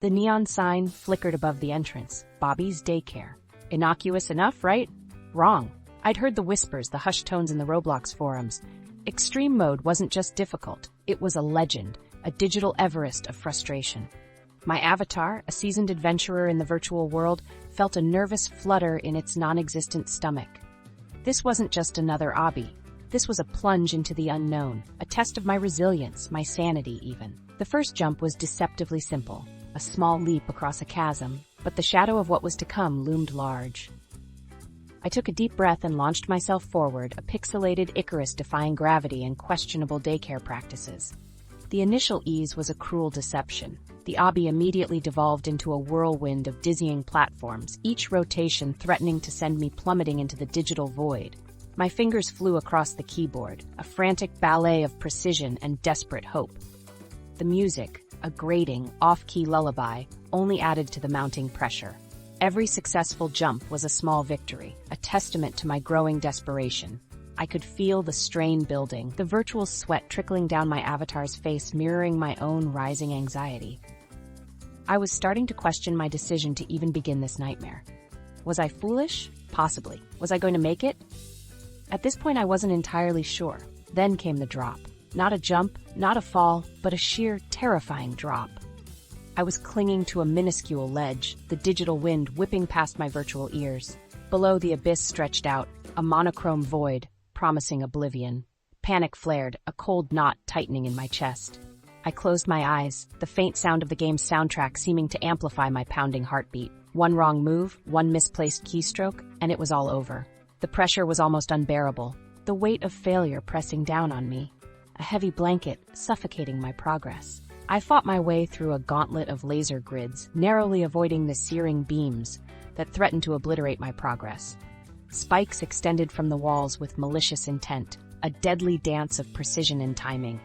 The neon sign flickered above the entrance. Bobby's Daycare. Innocuous enough, right? Wrong. I'd heard the whispers, the hushed tones in the Roblox forums. Extreme mode wasn't just difficult, it was a legend, a digital Everest of frustration. My avatar, a seasoned adventurer in the virtual world, felt a nervous flutter in its non-existent stomach. This wasn't just another obby. This was a plunge into the unknown, a test of my resilience, my sanity even. The first jump was deceptively simple, a small leap across a chasm, but the shadow of what was to come loomed large. I took a deep breath and launched myself forward, a pixelated Icarus defying gravity and questionable daycare practices. The initial ease was a cruel deception. The obby immediately devolved into a whirlwind of dizzying platforms, each rotation threatening to send me plummeting into the digital void. My fingers flew across the keyboard, a frantic ballet of precision and desperate hope. The music, a grating, off-key lullaby, only added to the mounting pressure. Every successful jump was a small victory, a testament to my growing desperation. I could feel the strain building, the virtual sweat trickling down my avatar's face mirroring my own rising anxiety. I was starting to question my decision to even begin this nightmare. Was I foolish? Possibly. Was I going to make it? At this point I wasn't entirely sure. Then came the drop. Not a jump, not a fall, but a sheer, terrifying drop. I was clinging to a minuscule ledge, the digital wind whipping past my virtual ears. Below, the abyss stretched out, a monochrome void, promising oblivion. Panic flared, a cold knot tightening in my chest. I closed my eyes, the faint sound of the game's soundtrack seeming to amplify my pounding heartbeat. One wrong move, one misplaced keystroke, and it was all over. The pressure was almost unbearable, the weight of failure pressing down on me. A heavy blanket suffocating my progress. I fought my way through a gauntlet of laser grids, narrowly avoiding the searing beams that threatened to obliterate my progress. Spikes extended from the walls with malicious intent, a deadly dance of precision and timing.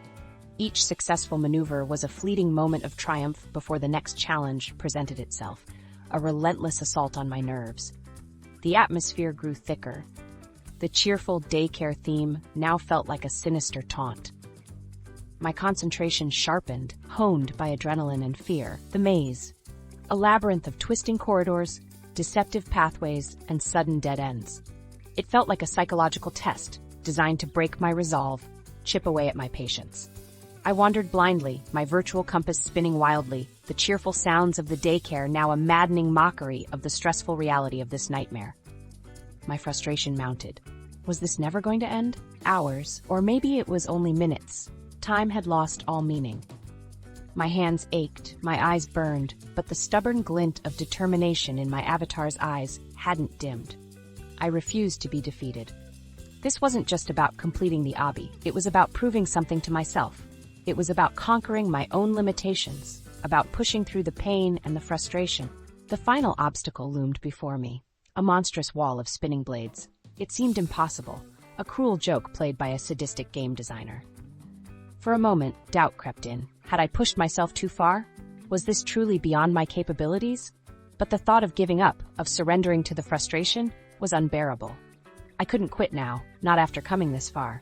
Each successful maneuver was a fleeting moment of triumph before the next challenge presented itself, a relentless assault on my nerves. The atmosphere grew thicker. The cheerful daycare theme now felt like a sinister taunt. My concentration sharpened, honed by adrenaline and fear. The maze. A labyrinth of twisting corridors, deceptive pathways, and sudden dead ends. It felt like a psychological test, designed to break my resolve, chip away at my patience. I wandered blindly, my virtual compass spinning wildly, the cheerful sounds of the daycare now a maddening mockery of the stressful reality of this nightmare. My frustration mounted. Was this never going to end? Hours, or maybe it was only minutes. Time had lost all meaning. My hands ached, my eyes burned, but the stubborn glint of determination in my avatar's eyes hadn't dimmed. I refused to be defeated. This wasn't just about completing the obby, it was about proving something to myself. It was about conquering my own limitations, about pushing through the pain and the frustration. The final obstacle loomed before me, a monstrous wall of spinning blades. It seemed impossible, a cruel joke played by a sadistic game designer. For a moment, doubt crept in. Had I pushed myself too far? Was this truly beyond my capabilities? But the thought of giving up, of surrendering to the frustration, was unbearable. I couldn't quit now, not after coming this far.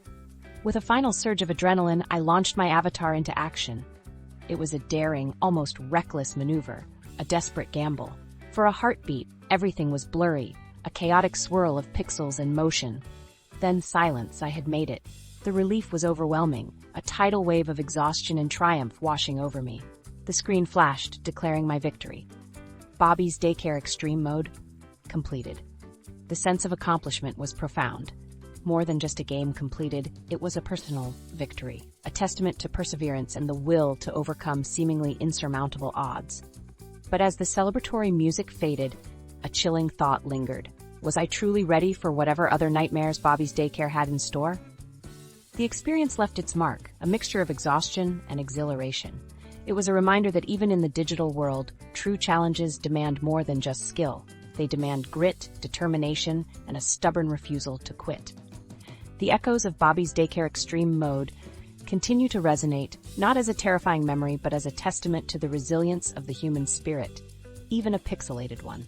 With a final surge of adrenaline, I launched my avatar into action. It was a daring, almost reckless maneuver, a desperate gamble. For a heartbeat, everything was blurry, a chaotic swirl of pixels and motion. Then silence. I had made it. The relief was overwhelming, a tidal wave of exhaustion and triumph washing over me. The screen flashed, declaring my victory. Bobby's Daycare Extreme Mode completed. The sense of accomplishment was profound. More than just a game completed, it was a personal victory, a testament to perseverance and the will to overcome seemingly insurmountable odds. But as the celebratory music faded, a chilling thought lingered. Was I truly ready for whatever other nightmares Bobby's Daycare had in store? The experience left its mark, a mixture of exhaustion and exhilaration. It was a reminder that even in the digital world, true challenges demand more than just skill. They demand grit, determination, and a stubborn refusal to quit. The echoes of Bobby's Daycare Extreme Mode continue to resonate, not as a terrifying memory, but as a testament to the resilience of the human spirit, even a pixelated one.